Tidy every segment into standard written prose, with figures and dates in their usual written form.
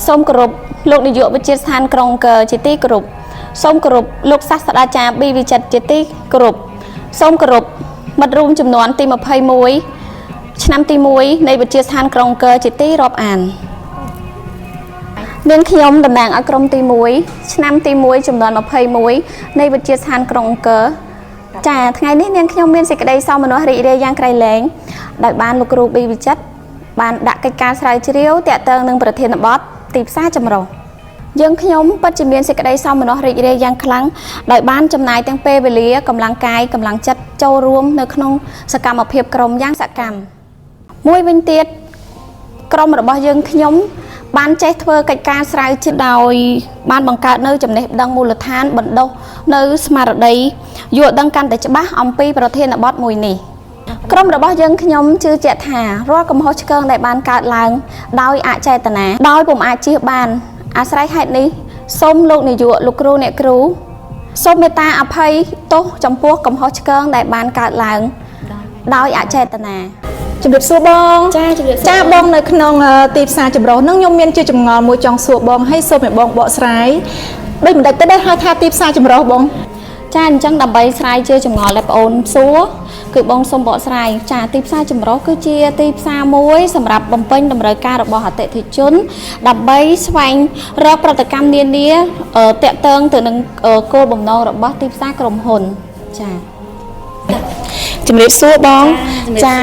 សូមគោរពលោកនាយកវិទ្យាស្ថានក្រុងកើជាទីគោរពសូមគោរពលោកសាស្ត្រាចារ្យប៊ីវិចិត្រជាទីគោរពសូមគោរពមិត្តរួមចំនួនទី21ឆ្នាំទី1នៃវិទ្យាស្ថានក្រុងកើជាទីរាប់អានមានខ្ញុំតំណាងឲ្យក្រុមទី1ឆ្នាំទី1ចំនួន21នៃវិទ្យាស្ថានក្រុងកើចាថ្ងៃនេះនាងខ្ញុំមានសេចក្តីសោមនស្សរីករាយយ៉ាងក្រៃលែងដោយបានលោកគ្រូប៊ីវិចិត្របានដាក់កិច្ចការស្រាវជ្រាវតាក់ទងនឹងប្រធានបទទីផ្សារចម្រុះយើងខ្ញុំពិតជាមានសេចក្តីសោមនស្សរីករាយយ៉ាងខ្លាំងដោយបានចំណាយទាំងពេលវេលាកម្លាំងកាយកម្លាំងចិត្តចូលរួមនៅក្នុងសកម្មភាពក្រុមយ៉ាងសកម្មមួយវិញទៀតក្រុមរបស់យើងខ្ញុំបានចេះធ្វើកិច្ចការស្រាវជ្រាវដោយបានបង្កើតនៅចំណេះដឹងមូលដ្ឋានបណ្ដុះនៅស្មារតីយល់ដឹងកាន់តែច្បាស់អំពីប្រធានបទមួយនេះក្រុមរបស់យើងខ្ញុំជឿជាក់ថារាល់កំហុសឆ្គងដែលបានកើតឡើងដោយអចេតនាដោយពុំអាចជៀសបានអាស្រ័យហេតុនេះសូមលោកនាយកលោកគ្រូអ្នកគ្រូសូមមេត្តាអភ័យទោសចំពោះកំហុសឆ្គងដែលបានកើតឡើងដោយអចេតនាជំរាបសួរបងចាបងនៅក្នុងទីផ្សារចម្រុះនឹងខ្ញុំមានជាចម្ងល់មួយចង់សួរបងហើយសូមឲ្យបងបកស្រាយដូចមិនដាច់ទៅដែរហៅថាទីផ្សារចម្រុះបងចាអញ្ចឹងដើម្បីស្រាយជាចម្ងល់ដែលបងអូនសួរគឺបងសូមបកស្រាយចាទីផ្សារចម្រុះគឺជាទីផ្សារមួយសម្រាប់បំពេញតម្រូវការរបស់អតិថិជនដើម្បីស្វែងរកប្រតិកម្មនានាតាក់ទងទៅនឹងគោលបំណងរបស់ទីផ្សារក្រុមហ៊ុនចាជំរាបសួរបងចា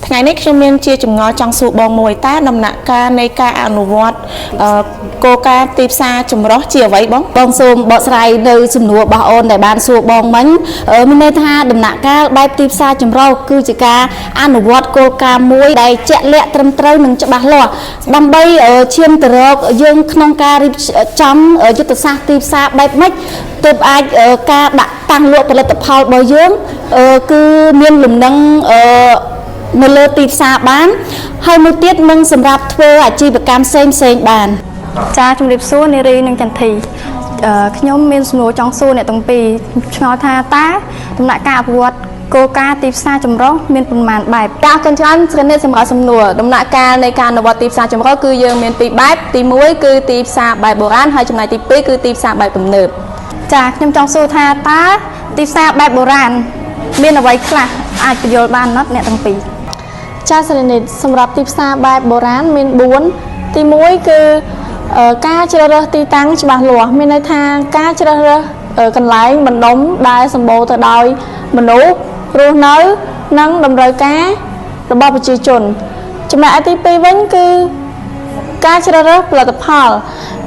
ថ្ងៃនេះខ្ញុំមានជាចម្ងល់ចង់សួរបងមួយតើដំណាក់កាលនៃការអនុវត្តគោលការណ៍ទីផ្សារចម្រុះជាអ្វីបងសូមបកស្រាយនៅសំណួររបស់អូនដែលបានសួរបងមិញមានន័យថាដំណាក់កាលបែបទីផ្សារចម្រុះគឺជាការអនុវត្តគោលការណ៍មួយដែលជាក់លាក់ត្រឹមត្រូវនិងច្បាស់លាស់ដើម្បីឈានទៅរកយើងក្នុងការរៀបចំយុទ្ធសាស្ត្រទីផ្សារបែបម៉េចទើបអាចការដាក់តាំងលក់ផលិតផលរបស់យើងគឺមានលំនឹងនៅលើទីផ្សារបានហើយមួយទៀតនឹងសម្រាប់ធ្វើអាជីវកម្មផ្សេងបានចាជំរាបសួរនារីនិងចន្ទធីខ្ញុំមានសំណួរចង់សួរអ្នកទាំងពីរឆ្ងល់ថាតើដំណាក់កាលអភិវឌ្ឍគោលការណ៍ទីផ្សារចម្រុះមានប្រមាណបែបការកញ្ច្រើនស្រណិតសម្រាប់សំណួរដំណាក់កាលនៃការអនុវត្តទីផ្សារចម្រុះគឺយើងមានពីរបែបទី1គឺទីផ្សារបែបបុរាណហើយចំណែកទី2គឺទីផ្សារបែបទំនើបចាខ្ញុំចង់សួរថាតើទីផ្សារបែបបុរាណមានអ្វីខ្លះអាចពន្យល់បានអត់អ្នកទាំងពីរចាសនិតសម្រាប់ទីផ្សារបែបបុរាណមាន4ទី1គឺការជ្រើសរើសទីតាំងច្បាស់លាស់មានន័យថាការជ្រើសរើសកន្លែងបណ្ដុំដែលសម្បូរទៅដោយមនុស្សរស់នៅនិងតម្រូវការរបស់ប្រជាជនចំណែកឯទី2វិញគឺការជ្រើសរើសផលិតផល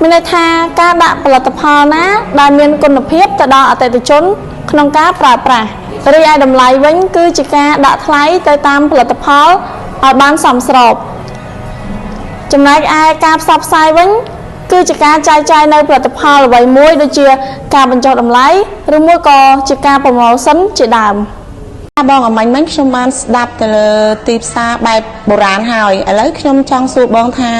មានន័យថាការដាក់ផលិតផលណាដែលមានគុណភាពទៅដល់អតិថិជនក្នុងការប្រើប្រាស់រីឯតម្លៃវិញគឺជាការដាក់ថ្លៃទៅតាមផលិតផលឲ្យបានសមស្របចំណែកឯការផ្សព្វផ្សាយវិញគឺជាការចែកចាយនៅផលិតផលអ្វីមួយដូចជាការបញ្ចុះតម្លៃឬមួយក៏ជាការ promotion ជាដើមបងអមាញ់មិញខ្ញុំបានស្ដាប់ទៅលើទីផ្សារបែបបុរាណហើយឥឡូវខ្ញុំចង់សួរបងថា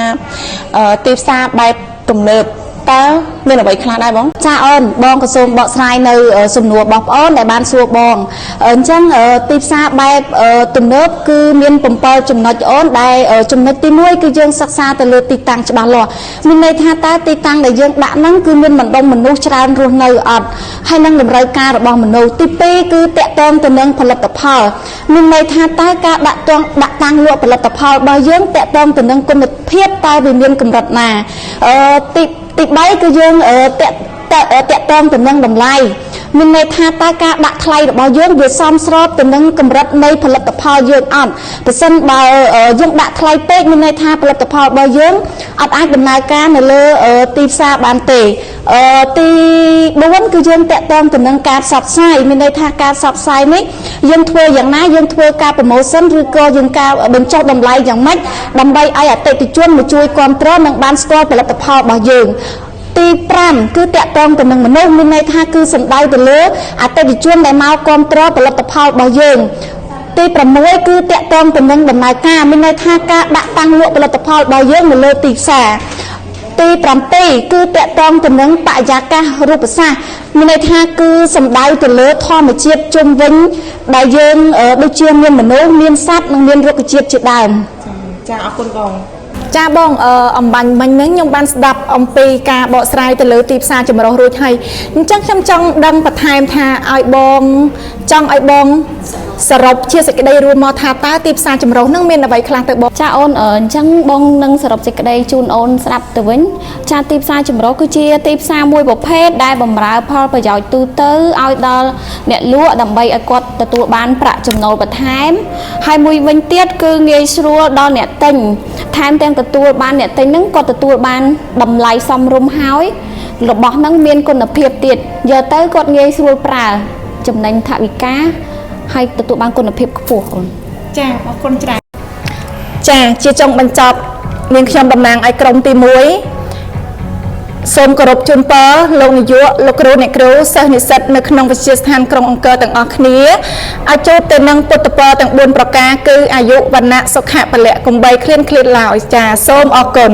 ទីផ្សារបែបទំនើបតើមានអ្វីខ្លះដែរបងចាអូនបងក៏សូមបកស្រាយនៅសំណួររបស់បងអូនដែលបានសួរបងអញ្ចឹងទីផ្សារបែបទំនើបគឺមាន7ចំណុចអូនដែលចំណុចទី1គឺយើងសិក្សាទៅលើទីតាំងច្បាស់លាស់មានន័យថាតើទីតាំងដែលយើងដាក់ហ្នឹងគឺមានបណ្ដុំមនុស្សច្រើនរស់នៅអត់ហើយនឹងតម្រូវការរបស់មនុស្សទី2គឺតាក់ទងទៅនឹងផលិតផលមានន័យថាតើការដាក់តាំងលក់ផលិតផលរបស់យើងតាក់ទងទៅនឹងគុណភាពតើវាមានកម្រិតណាទី3គឺយើងតាក់ទងទៅនឹងតម្លៃមានន័យថាតើការដាក់ថ្លៃរបស់យើងវាសមស្របទៅនឹងកម្រិតនៃផលិតផលយើងអត់ប្រសិនបើយើងដាក់ថ្លៃពេកមានន័យថាផលិតផលរបស់យើងអត់អាចដំណើរការនៅលើទីផ្សារបានទេទី4គឺយើងតាក់ទងទៅនឹងការផ្សព្វផ្សាយមានន័យថាការផ្សព្វផ្សាយនេះយើងធ្វើយ៉ាងណាយើងធ្វើការ promotion ឬក៏យើងការបញ្ចុះតម្លៃយ៉ាងម៉េចដើម្បីឲ្យអតិថិជនមកជួយគាំទ្រនិងបានស្គាល់ផលិតផលរបស់យើងទី5គឺតាក់ទងទៅនឹងមនុស្សមានន័យថាគឺសំដៅទៅលើអតិថិជនដែលមកគាំទ្រផលិតផលរបស់យើងទី6គឺតាក់ទងទៅនឹងដំណើរការមានន័យថាការដាក់តាំងលក់ផលិតផលរបស់យើងនៅលើទីផ្សារទី7គឺតាក់ទងទៅនឹងបរិយាកាសរូបសាស្ត្រមានន័យថាគឺសំដៅទៅលើធម្មជាតិជុំវិញដែលយើងដូចជាមានមនុស្សមានសត្វនិងមានរុក្ខជាតិជាដើមចាអរគុណបង ចាបងអំបញ្ញមិញហ្នឹងខ្ញុំបានស្ដាប់អំពីការបកស្រាយទៅលើទីផ្សារចម្រុះរួចហើយអញ្ចឹងខ្ញុំចង់ដឹងបន្ថែមថាឲ្យបងចង់ឲ្យបងសរុបជាសេចក្តីរួមមកថាតើទីផ្សារចម្រុះហ្នឹងមានអ្វីខ្លះទៅបង ចាអូនអញ្ចឹងបងនឹងសរុបសេចក្តីជូនអូនស្ដាប់ទៅវិញចាទីផ្សារចម្រុះគឺជាទីផ្សារមួយប្រភេទដែលបម្រើផលប្រយោជន៍ទូទៅឲ្យដល់អ្នកលក់ដើម្បីឲ្យគាត់ទទួលបានប្រាក់ចំណូលបន្ថែមហើយមួយវិញទៀតគឺងាយស្រួលដល់អ្នកទិញថែមទាំងទទួលបានអ្នកទិញហ្នឹងគាត់ទទួលបានតម្លៃសមរម្យហើយរបស់ហ្នឹងមានគុណភាពទៀតយកទៅគាត់ងាយស្រួលប្រើចំណេញថវិកាហើយទទួលបានគុណភាពខ្ពស់អូន ចាអរគុណច្រើនចាជាចុងបញ្ចប់នាងខ្ញុំតំណាងឲ្យក្រុមទី1សូមគោរពជូនពរលោកនាយកលោកគ្រូអ្នកគ្រូសិស្សនិស្សិតនៅក្នុងវិទ្យាស្ថានក្រុងអង្គរទាំងអស់គ្នាឲ្យជួបទៅនឹងពុទ្ធពរទាំង4ប្រការគឺអាយុវណ្ណៈសុខៈពលៈកុំបីឃ្លានឃ្លាតឡើយចាសូមអរគុណ